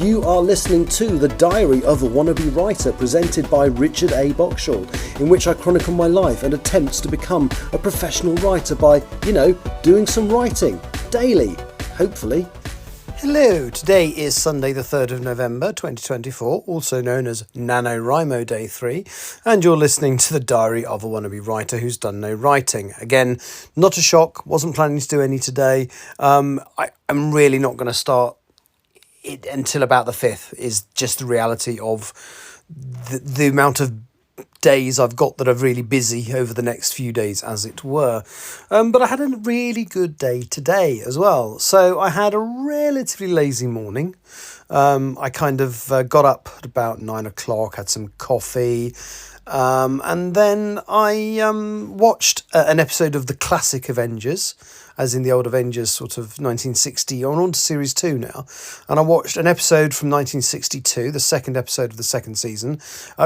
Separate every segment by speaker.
Speaker 1: You are listening to The Diary of a Wannabe Writer, presented by Richard A. Boxshall, in which I chronicle my life and attempts to become a professional writer by, doing some writing daily, hopefully. Hello, today is Sunday the 3rd of November 2024, also known as NaNoWriMo Day 3, and you're listening to The Diary of a Wannabe Writer who's done no writing. Again, not a shock, wasn't planning to do any today. I'm really not going to start it until about the 5th, is just the reality of the amount of days I've got that are really busy over the next few days, as it were. But I had a really good day today as well. So I had a relatively lazy morning. I kind of got up at about 9 o'clock, had some coffee, and then I watched an episode of the classic Avengers, as in the old Avengers, sort of 1960, on to series 2 now. And I watched an episode from 1962, the second episode of the second season,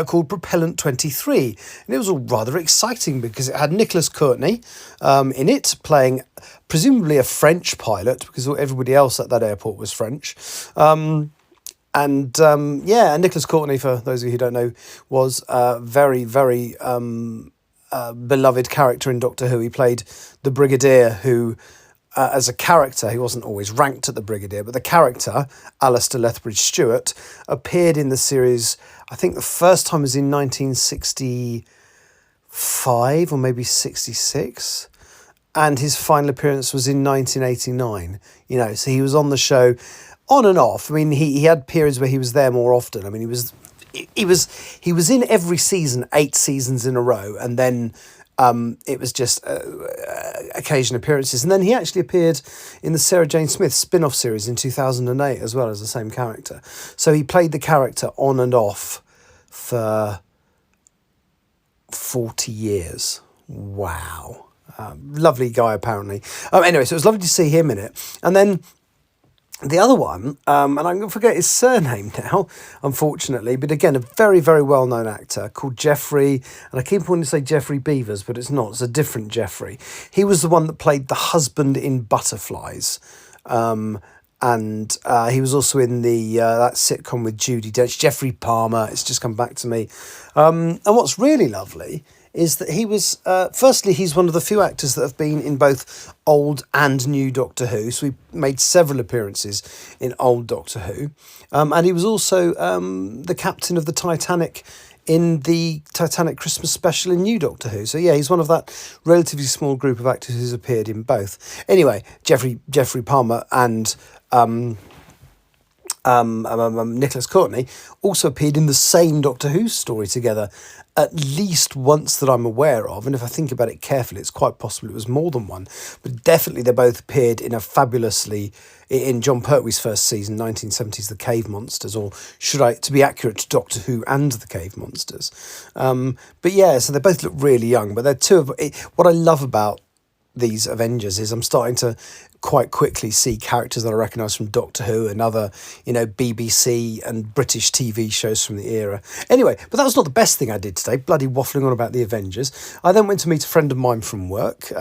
Speaker 1: called Propellant 23. And it was all rather exciting because it had Nicholas Courtney in it, playing presumably a French pilot, because everybody else at that airport was French. And Nicholas Courtney, for those of you who don't know, was a very, very beloved character in Doctor Who. He played the Brigadier who, as a character, he wasn't always ranked at the Brigadier, but the character, Alistair Lethbridge Stewart, appeared in the series, I think the first time was in 1965 or maybe 66. And his final appearance was in 1989. So he was on the show on and off. I mean, he had periods where he was there more often. I mean, he was in every season, 8 seasons in a row, and then it was just occasional appearances. And then he actually appeared in the Sarah Jane Smith spin-off series in 2008 as well, as the same character. So he played the character on and off for 40 years. Wow. Lovely guy, apparently. Anyway, so it was lovely to see him in it. And then the other one, and I'm going to forget his surname now, unfortunately, but again, a very, very well-known actor called Jeffrey, and I keep wanting to say Jeffrey Beavers, but it's not, it's a different Jeffrey. He was the one that played the husband in Butterflies, and he was also in the that sitcom with Judi Dench, Jeffrey Palmer. It's just come back to me. And what's really lovely is that he was, firstly, he's one of the few actors that have been in both old and new Doctor Who. So he made several appearances in old Doctor Who. And he was also the captain of the Titanic in the Titanic Christmas special in new Doctor Who. So yeah, he's one of that relatively small group of actors who's appeared in both. Anyway, Jeffrey Palmer and Nicholas Courtney also appeared in the same Doctor Who story together at least once that I'm aware of, and if I think about it carefully, it's quite possible it was more than one, but definitely they both appeared in in John Pertwee's first season, 1970s, The Cave Monsters, or should I, to be accurate, Doctor Who and The Cave Monsters. But yeah, so they both look really young, but they're two of what I love about these Avengers is I'm starting to quite quickly see characters that I recognise from Doctor Who and other, BBC and British TV shows from the era. Anyway, but that was not the best thing I did today, bloody waffling on about the Avengers. I then went to meet a friend of mine from work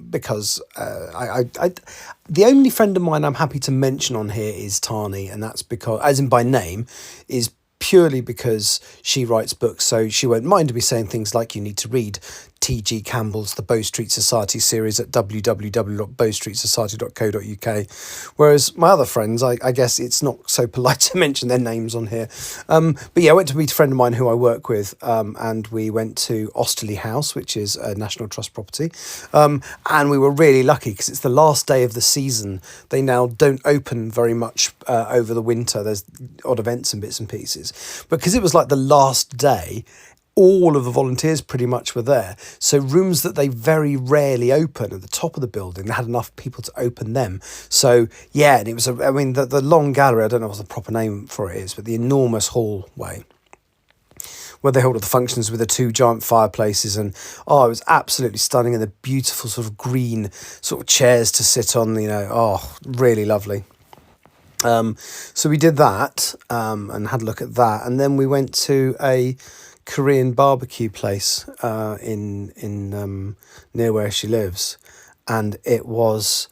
Speaker 1: because the only friend of mine I'm happy to mention on here is Tani, and that's because, as in by name, is purely because she writes books, so she won't mind me saying things like you need to read T.G. Campbell's The Bow Street Society series at www.bowstreetsociety.co.uk, whereas my other friends, I guess it's not so polite to mention their names on here. But yeah, I went to meet a friend of mine who I work with, and we went to Osterley House, which is a National Trust property, and we were really lucky because it's the last day of the season. They now don't open very much over the winter. There's odd events and bits and pieces, but because it was like the last day, all of the volunteers pretty much were there. So rooms that they very rarely open at the top of the building, they had enough people to open them. So yeah, and it was, the long gallery, I don't know what the proper name for it is, but the enormous hallway where they hold all the functions with the 2 giant fireplaces, and it was absolutely stunning, and the beautiful sort of green sort of chairs to sit on, really lovely. So we did that and had a look at that, and then we went to a Korean barbecue place in near where she lives, and it was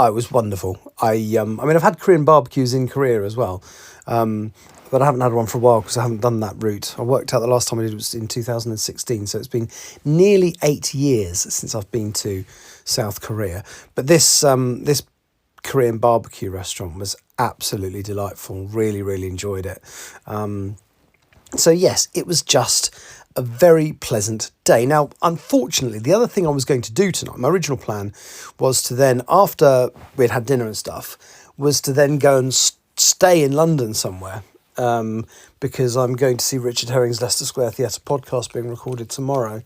Speaker 1: it was wonderful. I mean, I've had Korean barbecues in Korea as well, but I haven't had one for a while because I haven't done that route. I worked out the last time I did was in 2016, so it's been nearly 8 years since I've been to South Korea. But this Korean barbecue restaurant was absolutely delightful. Really, really enjoyed it. So yes, it was just a very pleasant day. Now, unfortunately, the other thing I was going to do tonight, my original plan was to then, after we'd had dinner and stuff, was to then go and stay in London somewhere, because I'm going to see Richard Herring's Leicester Square Theatre podcast being recorded tomorrow.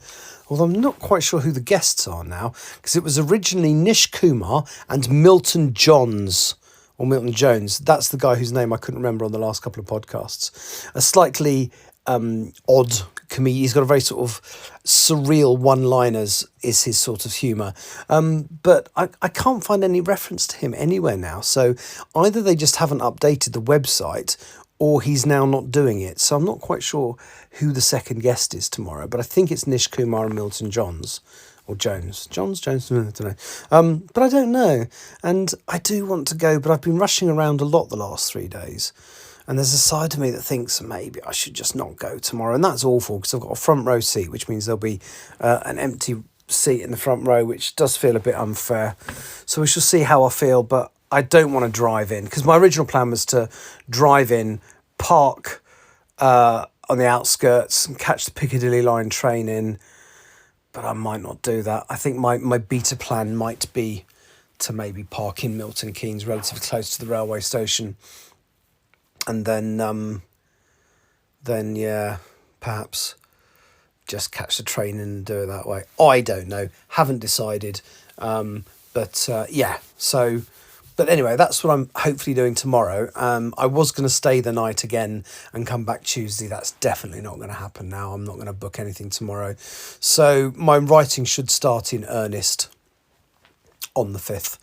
Speaker 1: Although I'm not quite sure who the guests are now, because it was originally Nish Kumar and Milton Johns, or Milton Jones. That's the guy whose name I couldn't remember on the last couple of podcasts. A slightly odd comedian. He's got a very sort of surreal one-liners is his sort of humour. But I can't find any reference to him anywhere now. So either they just haven't updated the website or he's now not doing it. So I'm not quite sure who the second guest is tomorrow, but I think it's Nish Kumar and Milton Johns. Or Jones, I don't know. But I don't know. And I do want to go, but I've been rushing around a lot the last 3 days. And there's a side of me that thinks maybe I should just not go tomorrow. And that's awful because I've got a front row seat, which means there'll be an empty seat in the front row, which does feel a bit unfair. So we shall see how I feel, but I don't want to drive in because my original plan was to drive in, park on the outskirts and catch the Piccadilly line train in. But I might not do that. I think my beta plan might be to maybe park in Milton Keynes, relatively close to the railway station. And then yeah, perhaps just catch the train and do it that way. I don't know. Haven't decided. Yeah, so... But anyway, that's what I'm hopefully doing tomorrow. I was going to stay the night again and come back Tuesday. That's definitely not going to happen now. I'm not going to book anything tomorrow. So my writing should start in earnest on the 5th.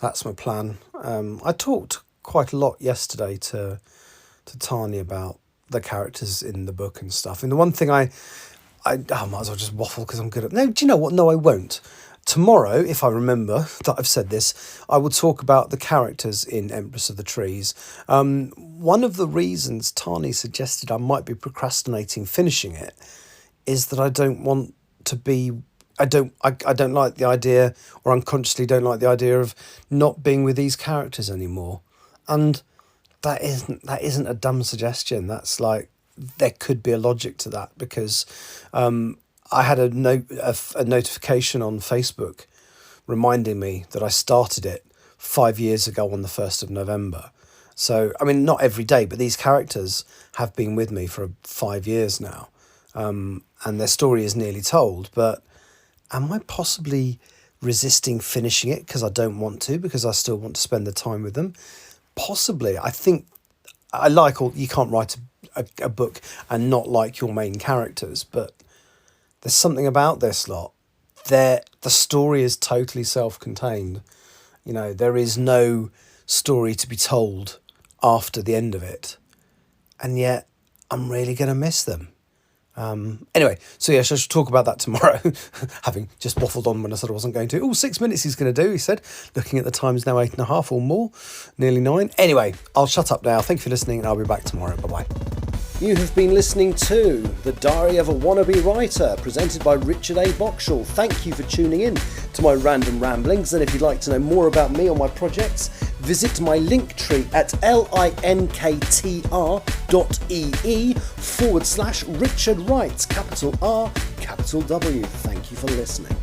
Speaker 1: That's my plan. I talked quite a lot yesterday to Tanya about the characters in the book and stuff. And the one thing I might as well just waffle because I'm good at... No, do you know what? No, I won't. Tomorrow, if I remember that I've said this, I will talk about the characters in Empress of the Trees. One of the reasons Tani suggested I might be procrastinating finishing it is that I don't want to be... I don't like the idea, or unconsciously don't like the idea of not being with these characters anymore. And that isn't a dumb suggestion. That's like, there could be a logic to that because... I had a notification on Facebook reminding me that I started it 5 years ago on the 1st of November. So, I mean, not every day, but these characters have been with me for 5 years now. And their story is nearly told. But am I possibly resisting finishing it because I don't want to, because I still want to spend the time with them? Possibly. I think you can't write a book and not like your main characters, but... There's something about this lot. The story is totally self-contained. You know, there is no story to be told after the end of it. And yet, I'm really going to miss them. Anyway, so yes, I should talk about that tomorrow. Having just waffled on when I said I wasn't going to. 6 minutes he's going to do, he said. Looking at the time's now 8.5 or more. Nearly 9. Anyway, I'll shut up now. Thank you for listening and I'll be back tomorrow. Bye-bye. You have been listening to The Diary of a Wannabe Writer, presented by Richard A. Boxall. Thank you for tuning in to my random ramblings, and if you'd like to know more about me or my projects, visit my link tree at linktr.ee/Richard Writes, capital R, capital W. Thank you for listening.